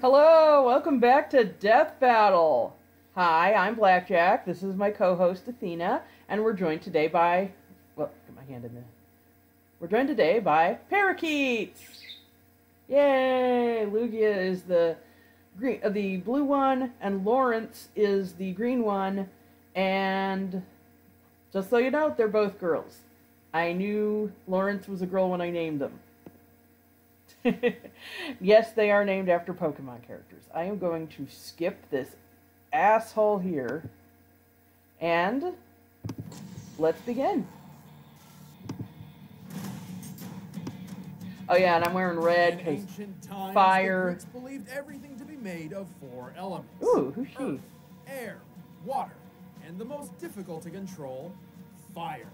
Hello, welcome back to Death Battle. Hi, I'm Blackjack. This is my co-host Athena, and we're joined today by, well, get my hand in there. We're joined today by parakeets. Yay! Lugia is the green, the blue one, and Lawrence is the green one. And just so you know, they're both girls. I knew Lawrence was a girl when I named them. Yes, they are named after Pokemon characters. I am going to skip this asshole here. And let's begin. Oh yeah, and I'm wearing red because fire. The Greeks believed everything to be made of 4 elements. Ooh, who's she? Earth, air, water, and the most difficult to control, fire.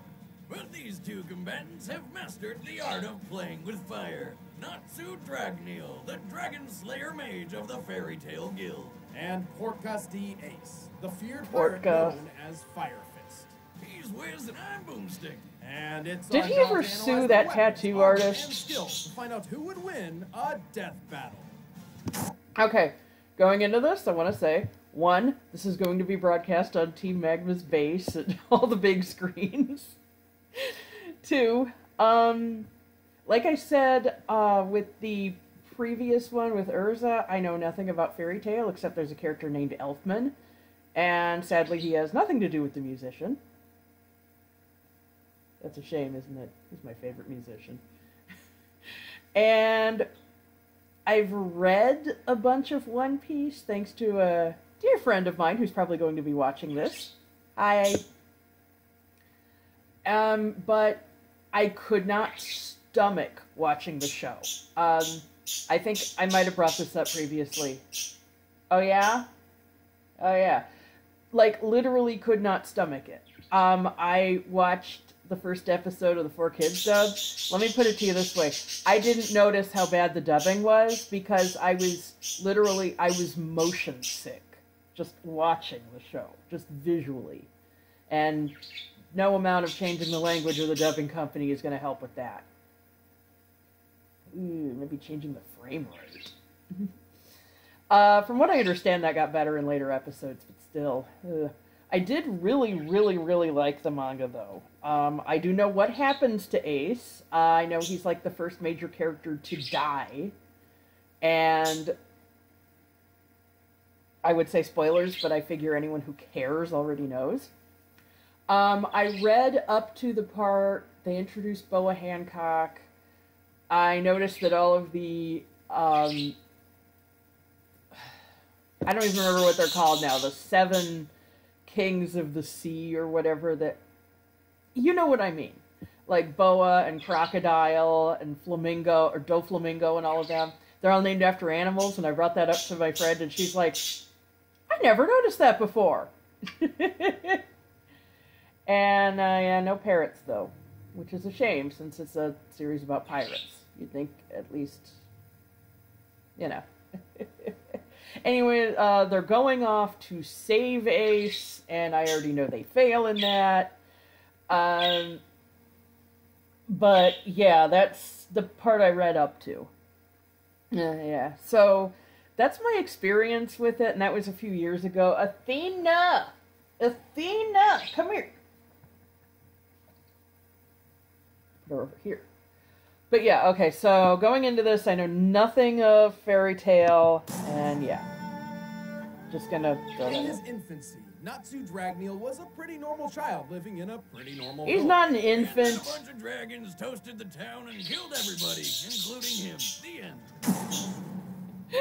But these two combatants have mastered the art of playing with fire. Natsu Trogdor, the Dragon Slayer Mage of the Fairy Tale Guild. And Portgas the Ace, the feared pirate known as Fire Fist. He's Wiz and I'm Boomstick. And it's Did he ever sue that tattoo artist? And skills to find out who would win a death battle. Okay, going into this, I want to say, 1, this is going to be broadcast on Team Magma's base and all the big screens. 2, like I said, with the previous one with Urza, I know nothing about Fairy Tale except there's a character named Elfman, and sadly he has nothing to do with the musician. That's a shame, isn't it? He's my favorite musician. And I've read a bunch of One Piece thanks to a dear friend of mine who's probably going to be watching this. Hi. But I could not stomach watching the show. I think I might have brought this up previously. Oh yeah? Oh yeah. Like, literally could not stomach it. I watched the first episode of the 4Kids dub. Let me put it to you this way. I didn't notice how bad the dubbing was because I was motion sick just watching the show, just visually. And no amount of changing the language of the dubbing company is going to help with that. Ooh, maybe changing the frame rate. From what I understand, that got better in later episodes, but still. I did really, really, really like the manga, though. I do know what happens to Ace. I know he's like the first major character to die. And I would say spoilers, but I figure anyone who cares already knows. I read up to the part they introduced Boa Hancock. I noticed that all of the, I don't even remember what they're called now, the 7 Kings of the Sea or whatever that, you know what I mean. Like Boa and Crocodile and Flamingo, or Doflamingo and all of them. They're all named after animals, and I brought that up to my friend, and she's like, I never noticed that before. And yeah, no parrots, though, which is a shame, since it's a series about pirates. You'd think, at least, you know. Anyway, they're going off to save Ace, and I already know they fail in that. But, yeah, that's the part I read up to. Yeah, so that's my experience with it, and that was a few years ago. Athena! Athena! Come here! Over here. But yeah, okay, so going into this, I know nothing of Fairy Tale, and yeah. Just gonna throw that In in. his infancy, Natsu Trogdor was a pretty normal child living in a pretty normal He's world. not an And then a infant. bunch of dragons toasted the town and killed everybody, including him. The end.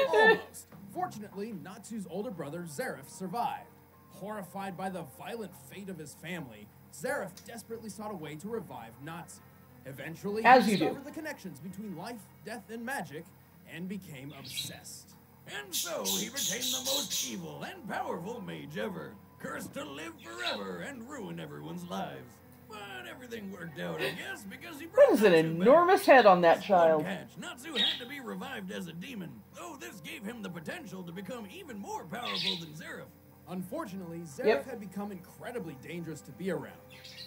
Almost. Fortunately, Natsu's older brother, Zareth, survived. Horrified by the violent fate of his family, Zareth desperately sought a way to revive Natsu. Eventually, As he you do. discovered the connections between life, death, and magic, and became obsessed. And so he became the most evil and powerful mage ever, cursed to live forever and ruin everyone's lives. But everything worked out, I guess, because he brought That is an Natsu back. enormous head on that With one child. catch, Natsu had to be revived as a demon, though this gave him the potential to become even more powerful than Zareth. Unfortunately, Zareth Yep. had become incredibly dangerous to be around.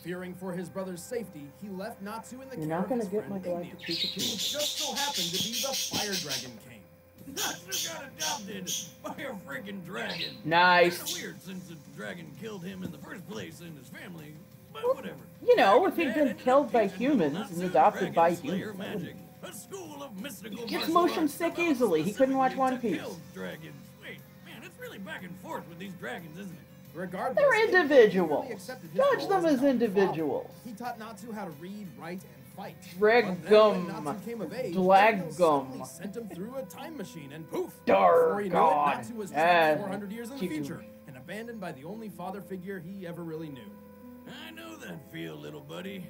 Fearing for his brother's safety, he left Natsu in the You're care not of gonna his get friend my galactic Igneous, Pikachu. who just so happened to be the Fire Dragon King. Natsu got adopted by a freaking dragon. Nice. Kinda weird since the dragon killed him in the first place and his family, but whatever. You know, if he'd Dad been ended killed up by teaching humans Natsu and adopted Dragon by Slayer humans, magic, a school of mystical he gets martial motion arts sick developed easily. He couldn't watch specifically One to Piece. kill dragons. Wait, man, it's really back and forth with these dragons, isn't it? Regardless, They're he individuals. really accepted his Judge role them as as an individuals. father. He taught Natsu how to read, write, and fight. Dragum. But then when Natsu came of age, Dlagum. suddenly sent him through a time machine, and poof! Darn Before you knew it, God. Natsu was trapped 400 years in the keep him. future and abandoned by the only father figure he ever really knew. I know that feel, little buddy.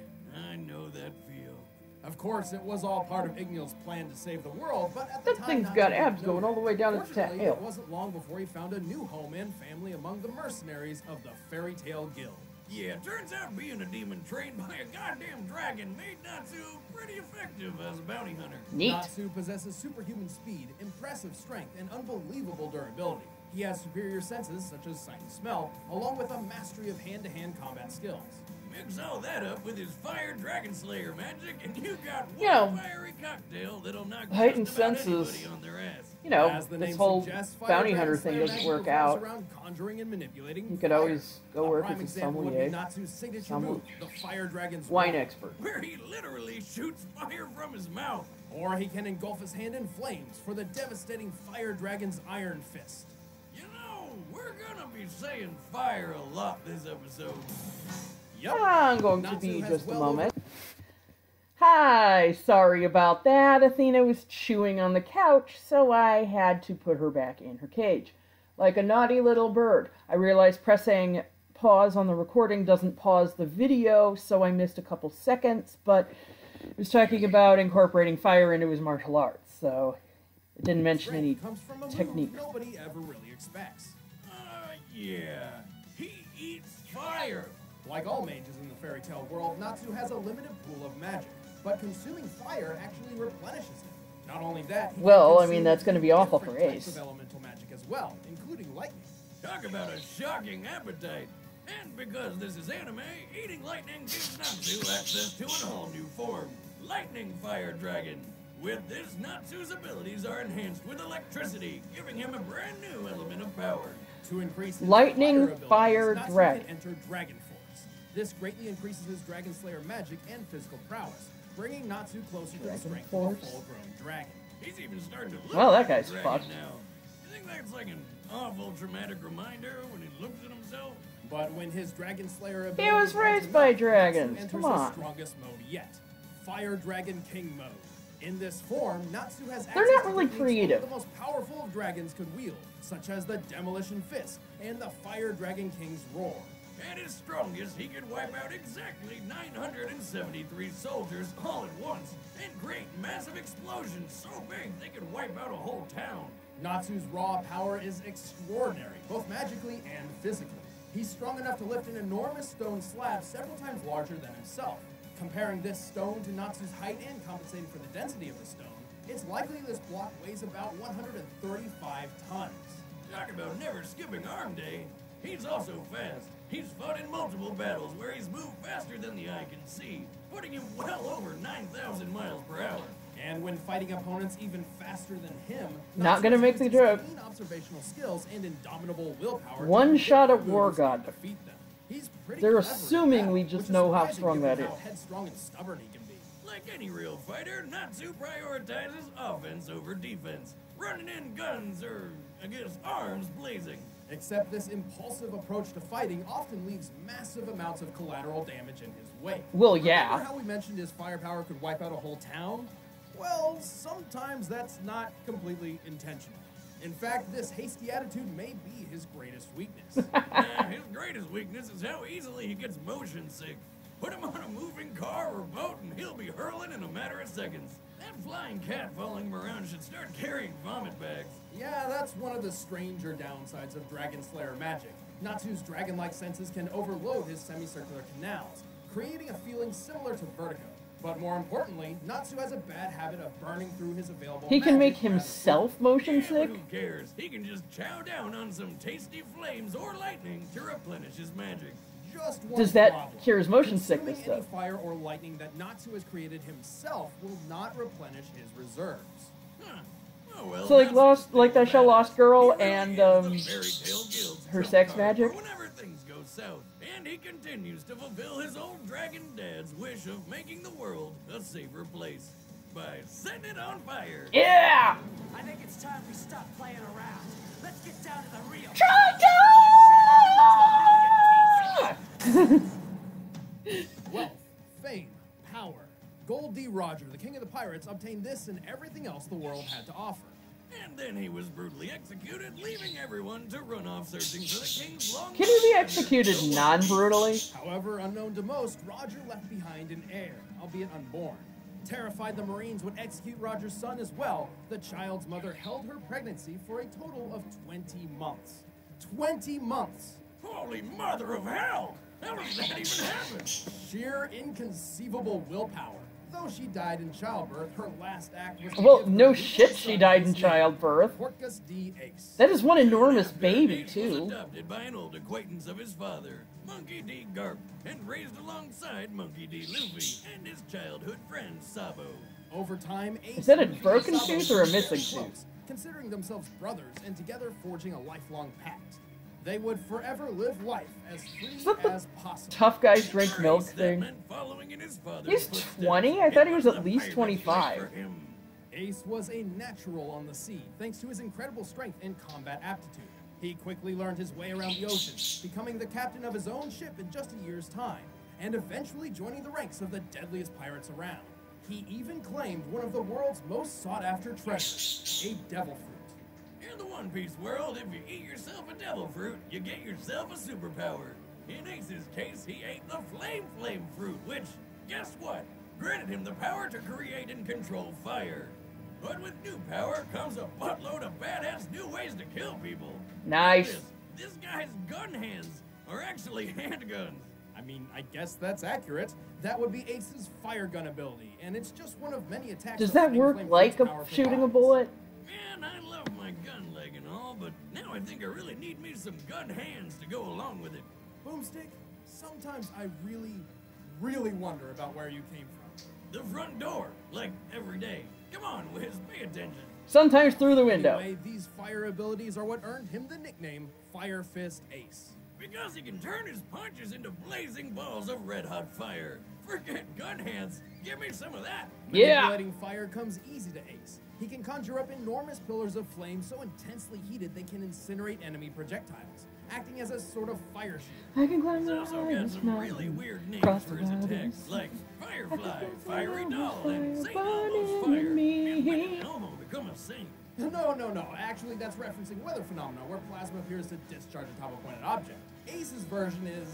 I know that feel. Of course, it was all part of Ignil's plan to save the world, but at the That time, thing's Natsu got didn't abs know going it. all the way down its Fortunately, tail. it wasn't long before he found a new home and family among the mercenaries of the Fairy Tale Guild. Yeah, turns out being a demon trained by a goddamn dragon made Natsu pretty effective as a bounty hunter. Neat. Natsu possesses superhuman speed, impressive strength, and unbelievable durability. He has superior senses, such as sight and smell, along with a mastery of hand-to-hand combat skills. Mix all that up with his fire dragon slayer magic, and you got one You know, fiery cocktail that'll knock heightened just about senses. anybody on their ass. You know, As the this name whole suggests, Fire bounty Dragon hunter thing Slayer doesn't magic work revolves out. around conjuring and manipulating You could fire. always go work prime as a example would be sommelier. Natsu's signature Sommelier. move, the Fire Dragon's Wine Roar. expert. Where he literally shoots fire from his mouth. Or he can engulf his hand in flames for the devastating Fire Dragon's Iron Fist. You know, we're gonna be saying fire a lot this episode. Yup. I'm going to Natsu be has just a well moment. Hi, sorry about that. Athena was chewing on the couch, so I had to put her back in her cage. Like a naughty little bird. I realized pressing pause on the recording doesn't pause the video, so I missed a couple seconds, but it was talking about incorporating fire into his martial arts, so it didn't mention Strength any comes from a move techniques. nobody ever really expects. Yeah. He eats fire. Like all mages in the fairy tale world, Natsu has a limited pool of magic, but consuming fire actually replenishes it. Not only that, he can Well, I consume mean, that's gonna be awful different for types Ace. of elemental magic as well, including lightning. Talk about a shocking appetite. And because this is anime, eating lightning gives Natsu access to an all-new form, Lightning Fire Dragon. With this, Natsu's abilities are enhanced with electricity, giving him a brand new element of power. To increase his Lightning fire abilities, Fire Natsu Dragon. can enter Dragon Force. This greatly increases his Dragon Slayer magic and physical prowess, bringing Natsu closer to the Dragon strength Force. of a full-grown dragon. He's even starting to look Well, that like a guy's dragon fucked. now. You think that's like an awful traumatic reminder when he looks at himself? But when his Dragon Slayer He ability was is raised enough, by Natsu dragons. enters Come the on. strongest mode yet, Fire Dragon King mode. In this form, Natsu has They're access not to really techniques creative. only the most powerful of dragons could wield, such as the Demolition Fist and the Fire Dragon King's Roar. At his strongest, he could wipe out exactly 973 soldiers all at once and create massive explosions so big they could wipe out a whole town. Natsu's raw power is extraordinary, both magically and physically. He's strong enough to lift an enormous stone slab several times larger than himself. Comparing this stone to Natsu's height and compensating for the density of the stone, it's likely this block weighs about 135 tons. Talk about never skipping arm day. He's also fast. He's fought in multiple battles where he's moved faster than the eye can see, putting him well over 9,000 miles per hour. And when fighting opponents even faster than him, Not gonna Natsu make the uses his joke. keen observational skills and indomitable willpower to One predict shot the at War moves and God. defeat them. He's pretty They're clever at assuming that, we which just is know how surprising strong given that how is. headstrong and stubborn he can be. Like any real fighter, Natsu prioritizes offense over defense, running in guns or, I guess, arms blazing. Except this impulsive approach to fighting often leaves massive amounts of collateral damage in his wake. Well, Remember yeah. how we mentioned his firepower could wipe out a whole town? Well, sometimes that's not completely intentional. In fact, this hasty attitude may be his greatest weakness. His greatest weakness is how easily he gets motion sick. Put him on a moving car or boat and he'll be hurling in a matter of seconds. That flying cat following him around should start carrying vomit bags. Yeah, that's one of the stranger downsides of Dragon Slayer magic. Natsu's dragon-like senses can overload his semicircular canals, creating a feeling similar to vertigo. But more importantly, Natsu has a bad habit of burning through his available He can make magic rather himself motion Yeah, but sick? who cares? He can just chow down on some tasty flames or lightning to replenish his magic. Just one Does that problem. cure his motion Consuming sickness, any though? fire or lightning that Natsu has created himself will not replenish his reserves. Huh. Oh, well, So like Natsu's Lost, still like that show badass. Lost Girl He really and is the fairy tale guild's her trump sex card magic? for whenever things go south, and he continues to fulfill his old dragon dad's wish of making the world a safer place by setting it on fire. Yeah! I think it's time we stop playing around. Let's get down to the real. Wealth, fame, power. Gold D. Roger, the king of the pirates, obtained this and everything else the world had to offer. And then he was brutally executed, leaving everyone to run off searching for the king's long. Can he be executed non-brutally? However, unknown to most, Roger left behind an heir, albeit unborn. Terrified the Marines would execute Roger's son as well, the child's mother held her pregnancy for a total of 20 months. 20 months! Holy mother of hell! How does that even happen? Sheer inconceivable willpower. Though she died in childbirth, her last act was to Well, give her no newborn shit son she died in his name, childbirth. Portcullis D. Ace. That is one enormous After baby, Ace was too. adopted by an old acquaintance of his father, Monkey D. Garp, and raised alongside Monkey D. Luffy and his childhood friend Sabo. Over time, Ace Is that a and broken Sabo tooth or a became missing close, tooth? considering themselves brothers and together forging a lifelong pact. They would forever live life as free that the as possible. Tough guys drink milk That thing. meant following in his father's He's footsteps. 20? I thought he was It at the least pirate's 25. life for him. Ace was a natural on the sea, thanks to his incredible strength and combat aptitude. He quickly learned his way around the ocean, becoming the captain of his own ship in just a year's time, and eventually joining the ranks of the deadliest pirates around. He even claimed one of the world's most sought-after treasures, a devil fruit. In the One Piece world, if you eat yourself a devil fruit, you get yourself a superpower. In Ace's case, he ate the flame fruit, which, guess what? Granted him the power to create and control fire. But with new power comes a buttload of badass new ways to kill people. Nice. This guy's gun hands are actually handguns. I mean, I guess that's accurate. That would be Ace's fire gun ability, and it's just one of many attacks. Does of that Flame work Fruit's like power a shooting a provides. bullet? Man, I love my gun leg and all, but now I think I really need me some gun hands to go along with it. Boomstick, sometimes I really wonder about where you came from. The front door, like every day. Come on, Wiz, pay attention. Sometimes through the window. Anyway, these fire abilities are what earned him the nickname Fire Fist Ace. Because he can turn his punches into blazing balls of red-hot fire. Forget gun hands, give me some of that. Yeah. Manipulating fire comes easy to Ace. He can conjure up enormous pillars of flame so intensely heated they can incinerate enemy projectiles, acting as a sort of fire shield. I can climb He's the also got highest some really mountain. weird Cross names for the his attacks, mountains. like Firefly, can Fiery feel Doll, the and fire Saint Elmo's burning Fire. me. And when did Elmo become a saint? No. Actually, that's referencing weather phenomena where plasma appears to discharge atop a pointed object. Ace's version is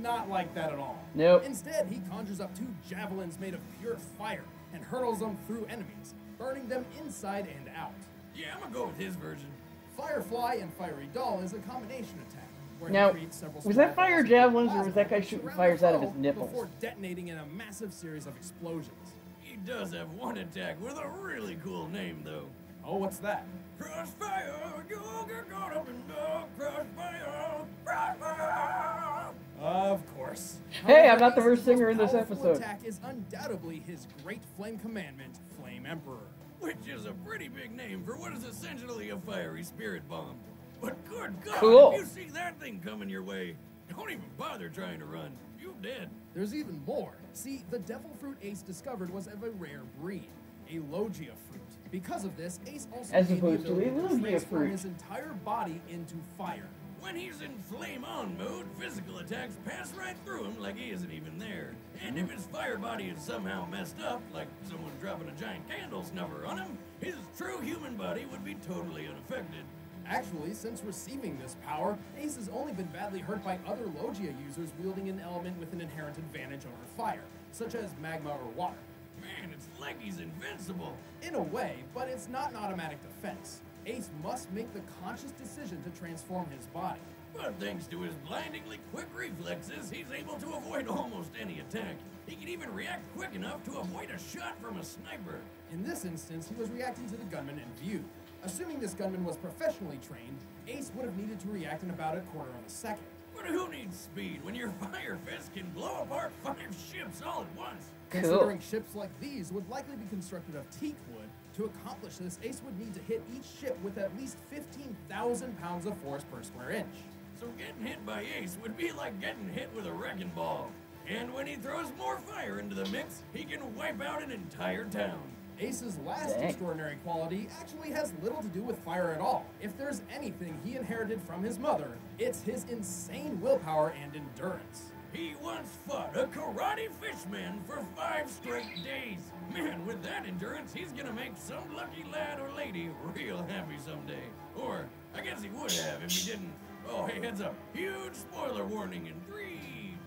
not like that at all. Nope. Instead, he conjures up two javelins made of pure fire and hurls them through enemies, burning them inside and out. Yeah, I'm gonna go with his version. Firefly and Fiery Doll is a combination attack, where Now, he creates several was small that fire balls of javelins or plasma was that guy that shooting surround fires the out of his foe nipples? Before detonating in a massive series of explosions. He does have one attack with a really cool name, though. Oh, what's that? Crossfire, you get caught up in the crossfire, crossfire. Of course. Hey, I'm not the Ace's worst singer in this most powerful episode. Attack is undoubtedly his great flame commandment, Flame Emperor. Which is a pretty big name for what is essentially a fiery spirit bomb. But good God, Cool. if you see that thing coming your way, don't even bother trying to run. You dead. There's even more. See, the devil fruit Ace discovered was of a rare breed, a Logia fruit. Because of this, Ace also As gained the opposed to a ability to Logia transform fruit. his entire body into fire. When he's in flame on mode, physical attacks pass right through him like he isn't even there. And if his fire body is somehow messed up, like someone dropping a giant candle snuffer on him, his true human body would be totally unaffected. Actually, since receiving this power, Ace has only been badly hurt by other Logia users wielding an element with an inherent advantage over fire, such as magma or water. Man, it's like he's invincible. In a way, but it's not an automatic defense. Ace must make the conscious decision to transform his body. But thanks to his blindingly quick reflexes, he's able to avoid almost any attack. He can even react quick enough to avoid a shot from a sniper. In this instance, he was reacting to the gunman in view. Assuming this gunman was professionally trained, Ace would have needed to react in about a quarter of a second. But who needs speed when your fire fist can blow apart 5 ships all at once? Considering ships like these would likely be constructed of teak wood, To accomplish this, Ace would need to hit each ship with at least 15,000 pounds of force per square inch. So getting hit by Ace would be like getting hit with a wrecking ball. And when he throws more fire into the mix, he can wipe out an entire town. Ace's last extraordinary quality actually has little to do with fire at all. If there's anything he inherited from his mother, it's his insane willpower and endurance. He once fought a karate fishman for 5 straight days. Man, with that endurance, he's gonna make some lucky lad or lady real happy someday. Or, I guess he would have if he didn't. Oh, hey, heads up. Huge spoiler warning in 3,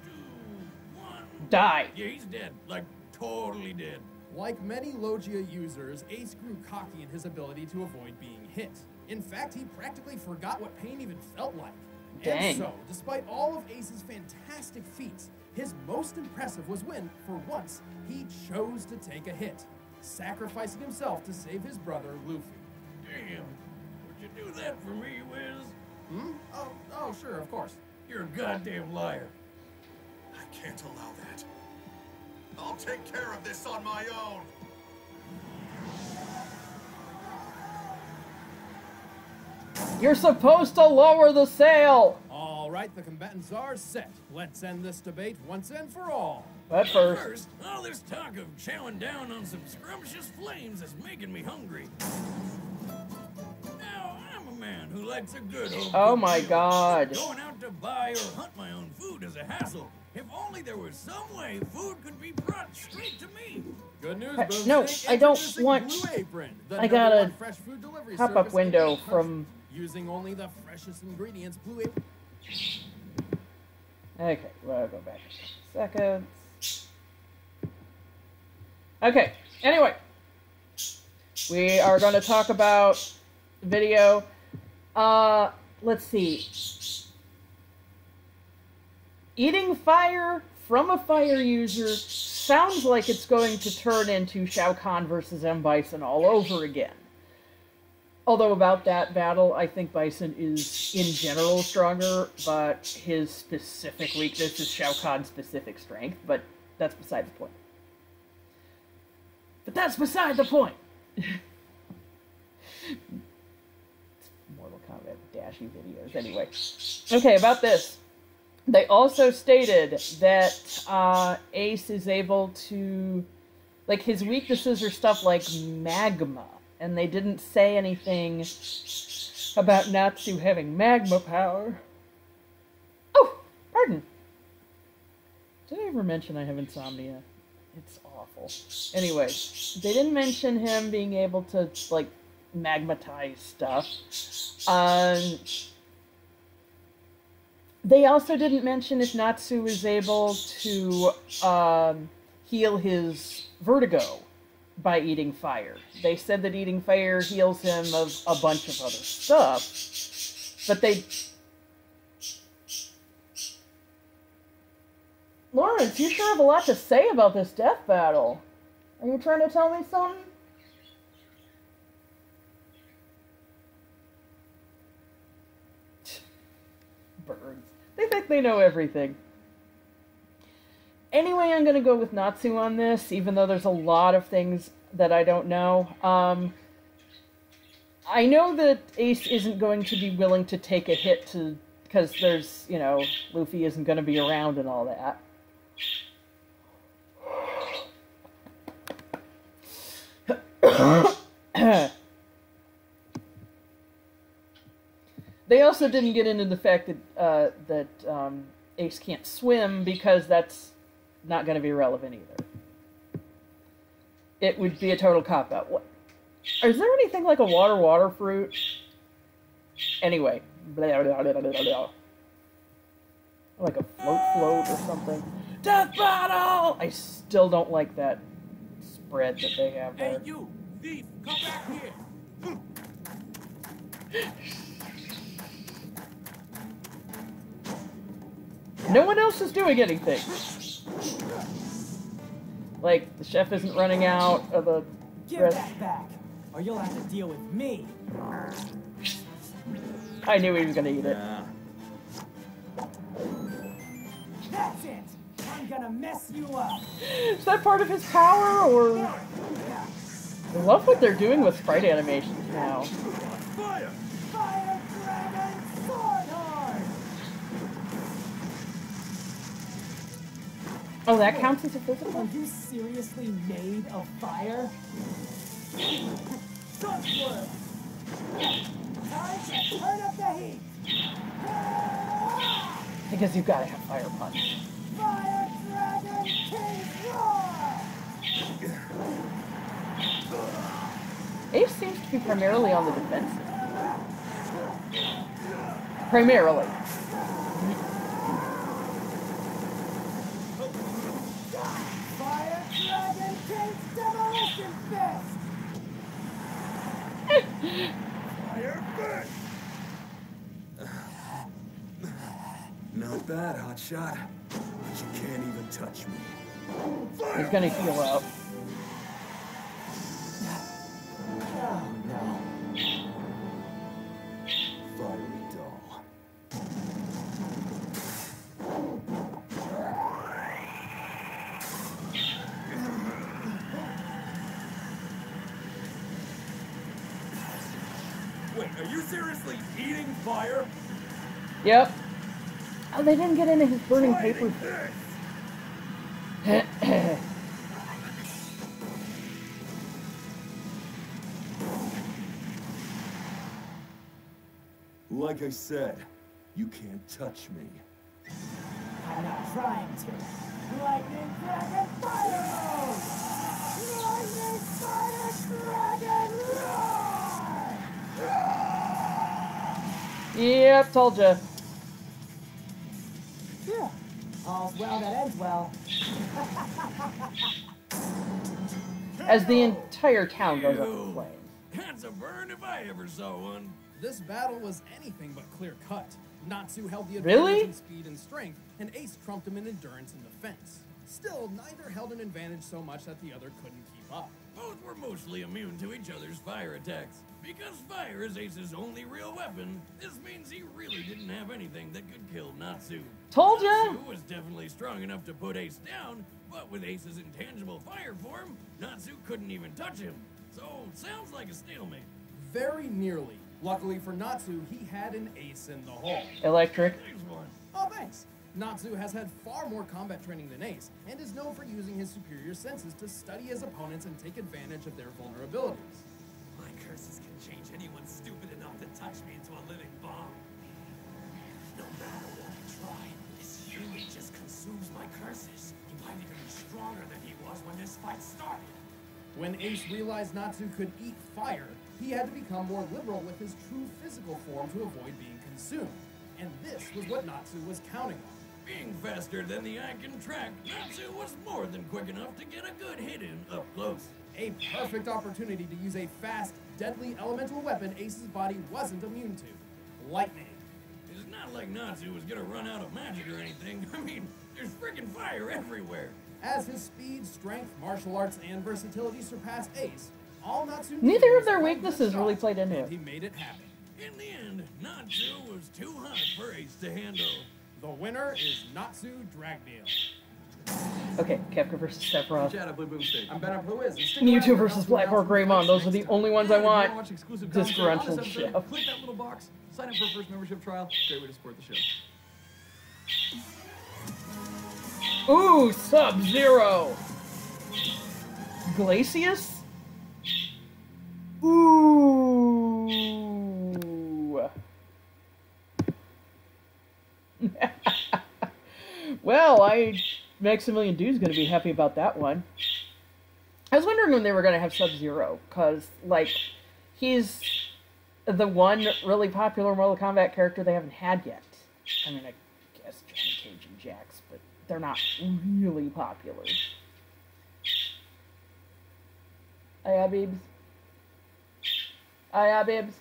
2, 1. Die. Yeah, he's dead. Like, totally dead. Like many Logia users, Ace grew cocky in his ability to avoid being hit. In fact, he practically forgot what pain even felt like. Dang. And so, despite all of Ace's fantastic feats, his most impressive was when, for once, he chose to take a hit, sacrificing himself to save his brother, Luffy. Damn. Would you do that for me, Wiz? Oh, sure, of course. You're a goddamn liar. I can't allow that. I'll take care of this on my own. You're supposed to lower the sail! All right, the combatants are set. Let's end this debate once and for all. But first, All this talk of chowing down on some scrumptious flames is making me hungry. Now, I'm a man who likes a good home oh my meal. god. Going out to buy or hunt my own food is a hassle. If only there was some way food could be brought straight to me. Good news, Hey, Boomstick. no, I don't Introducing want- Blue Apron, the I got #1 a fresh food delivery pop-up service in window the country. from- Using only the freshest ingredients, Blue Apron. Okay, well, I'll go back a second. Okay, anyway. We are going to talk about video. Let's see. Eating fire from a fire user sounds like it's going to turn into Shao Kahn versus M. Bison all over again. Although about that battle, I think Bison is, in general, stronger, but his specific weakness is Shao Kahn's specific strength, but that's beside the point. But that's beside the point! Mortal Kombat dashy videos, anyway. Okay, about this. They also stated that Ace is able to... like, his weaknesses are stuff like magma. And they didn't say anything about Natsu having magma power. Oh, pardon. Did I ever mention I have insomnia? It's awful. Anyway, they didn't mention him being able to, like, magmatize stuff. They also didn't mention if Natsu is able to heal his vertigo by eating fire. They said that eating fire heals him of a bunch of other stuff, but they... Lawrence, you sure have a lot to say about this death battle. Are you trying to tell me something? Birds. They think they know everything. Anyway, I'm going to go with Natsu on this, even though there's a lot of things that I don't know. I know that Ace isn't going to be willing to take a hit to... because there's, you know, Luffy isn't going to be around and all that. They also didn't get into the fact that Ace can't swim, because that's not going to be relevant either. It would be a total cop-out. What? Is there anything like a water fruit? Anyway. Blah, blah, blah, blah, blah. Like a float or something. Death battle! I still don't like that spread that they have there. Hey, you! Thief! Come back here! No one else is doing anything. Like, the chef isn't running out of the Give rest. that back, or you'll have to deal with me. I knew he was gonna eat it. That's it! I'm gonna mess you up! Is that part of his power, or... I love what they're doing with sprite animations now. Fire! Fire Dragon Sword Horn! Oh, that counts as a physical? Are you seriously made of fire? Trogdor! Time to turn up the heat! Because you've got to have fire punch. Fire Dragon King Roar! Ace seems to be primarily on the defensive. Primarily. Fire Dragon King's Demolition Fist! Fire burst! Not bad, hotshot. But you can't even touch me. He's gonna heal up. Oh no. Fiery doll. Wait, are you seriously eating fire? Yep. Oh, they didn't get into his burning paper. Like I said, you can't touch me. I'm not trying to. Lightning Dragon Fire Mode! Lightning Fire Dragon Roar! Yep, told ya. Yeah. All's well that ends well. As the entire town goes up in Ew. flames. That's a burn if I ever saw one. This battle was anything but clear-cut. Natsu held the Really? advantage in speed and strength, and Ace trumped him in endurance and defense. Still, neither held an advantage so much that the other couldn't keep up. Both were mostly immune to each other's fire attacks. Because fire is Ace's only real weapon, this means he really didn't have anything that could kill Natsu. Told ya! Natsu was definitely strong enough to put Ace down, but with Ace's intangible fire form, Natsu couldn't even touch him. So, sounds like a stalemate. Very nearly. Luckily for Natsu, he had an ace in the hole. Electric. There's one. Oh, thanks. Natsu has had far more combat training than Ace, and is known for using his superior senses to study his opponents and take advantage of their vulnerabilities. My curses can change anyone stupid enough to touch me into a living bomb. No matter what I try, this human just consumes my curses. He might even be stronger than he was when this fight started. When Ace realized Natsu could eat fire, he had to become more liberal with his true physical form to avoid being consumed. And this was what Natsu was counting on. Being faster than the eye can track, Natsu was more than quick enough to get a good hit in up close. A perfect opportunity to use a fast, deadly elemental weapon Ace's body wasn't immune to. Lightning. It's not like Natsu was gonna run out of magic or anything. I mean, there's freaking fire everywhere. As his speed, strength, martial arts, and versatility surpassed Ace, all Natsu Neither needed of was their one weaknesses good really shot, played into and it. he made it happen. In the end, Natsu was too hot for Ace to handle. The winner is Natsu Dragneil. Okay, Kefka versus Sephiroth. Chat at Blue Boom State. I'm Ben up Who Is. Mewtwo versus Black Orc Greymon. Those are the only ones I And if you wanna want. watch exclusive content on Disgruntled this episode, chef. click that little box, sign up for a first membership trial. Great way to support the show. Ooh, Sub-Zero. Glacius? Ooh. Well, Maximilian Dude's gonna be happy about that one. I was wondering when they were gonna have Sub-Zero, because, like, he's the one really popular Mortal Kombat character they haven't had yet. I mean, I guess Johnny Cage and Jax, but they're not really popular. Hiya, Bibs. Hiya, Bibs.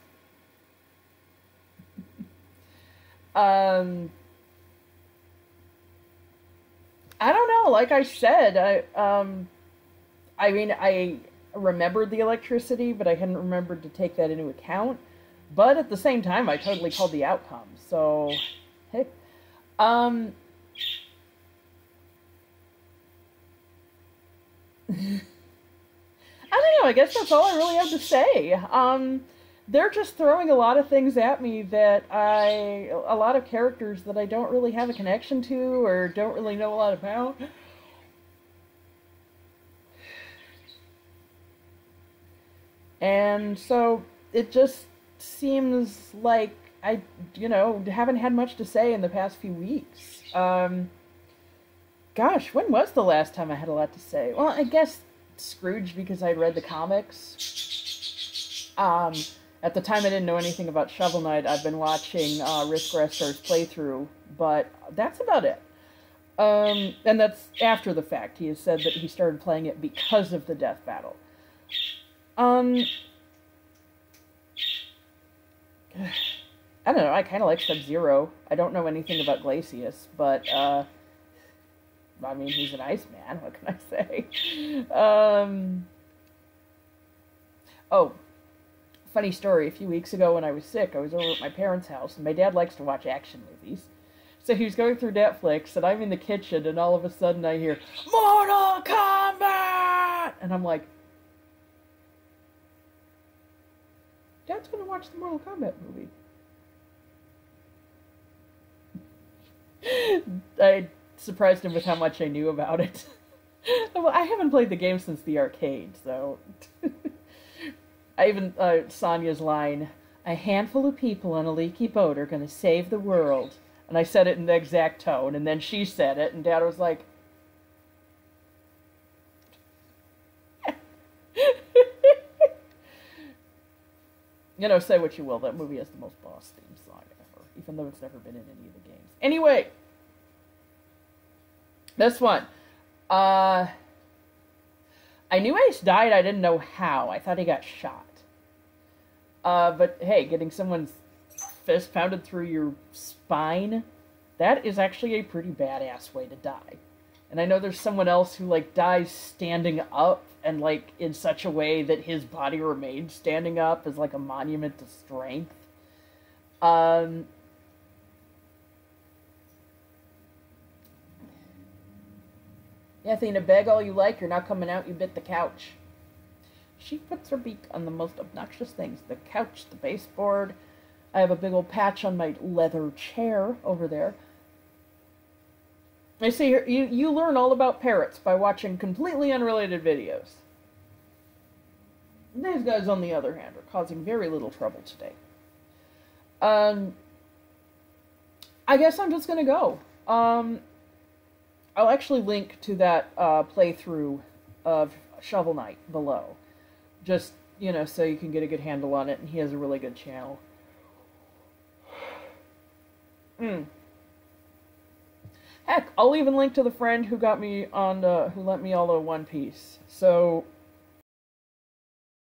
I don't know. Like I said, I mean, I remembered the electricity, but I hadn't remembered to take that into account. But at the same time, I totally called the outcome. So, hey, I I don't know, I guess that's all I really have to say. They're just throwing a lot of things at me that a lot of characters that I don't really have a connection to or don't really know a lot about. And so it just seems like I, haven't had much to say in the past few weeks. Gosh, when was the last time I had a lot to say? Well, I guess Scrooge, because I'd read the comics. At the time I didn't know anything about Shovel Knight. I've been watching Risk Restar's playthrough, but that's about it. And that's after the fact. He has said that he started playing it because of the death battle. I don't know, I kind of like Sub-Zero. I don't know anything about Glacius, but, I mean, he's an Iceman, what can I say? Oh, funny story, a few weeks ago when I was sick, I was over at my parents' house, and my dad likes to watch action movies. So he was going through Netflix, and I'm in the kitchen, and all of a sudden I hear, Mortal Kombat! And I'm like, Dad's gonna watch the Mortal Kombat movie. I surprised him with how much I knew about it. Well, I haven't played the game since the arcade, so... I even, Sonya's line, a handful of people on a leaky boat are gonna save the world. And I said it in the exact tone, and then she said it, and Dad was like... Say what you will, that movie has the most boss theme song ever, even though it's never been in any of the games. Anyway, this one. I knew Ace died, I didn't know how. I thought he got shot. But hey, getting someone's fist pounded through your spine, that is actually a pretty badass way to die. And I know there's someone else who, dies standing up, and, in such a way that his body remains standing up as, a monument to strength. Yeah, Athena, beg all you like, you're not coming out, you bit the couch. She puts her beak on the most obnoxious things. The couch, the baseboard. I have a big old patch on my leather chair over there. I see here, you learn all about parrots by watching completely unrelated videos. These guys, on the other hand, are causing very little trouble today. I guess I'm just gonna go. I'll actually link to that playthrough of Shovel Knight below. Just, so you can get a good handle on it, and he has a really good channel. Heck, I'll even link to the friend who got me on, who lent me all the One Piece. So,